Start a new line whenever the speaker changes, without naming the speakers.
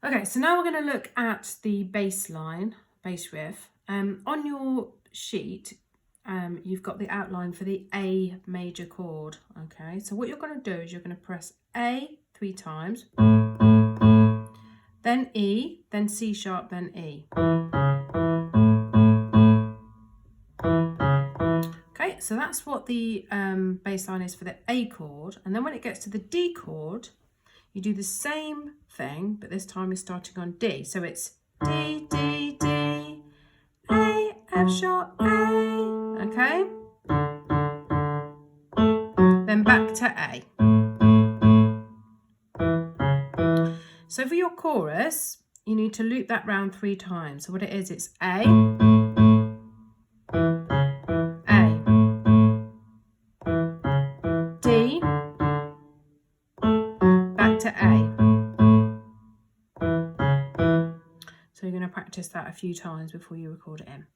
Okay, so now we're going to look at the bass line, bass riff. On your sheet, you've got the outline for the A major chord. Okay, so what you're going to do is you're going to press A 3 times, then E, then C sharp, then E. Okay, so that's what the bass line is for the A chord. And then when it gets to the D chord, you do the same thing, but this time you're starting on D. So it's D, D, D, A, F sharp, A, okay? Then back to A. So for your chorus, you need to loop that round 3 times. So what it is, it's A, D, back to A. So you're going to practice that a few times before you record it in.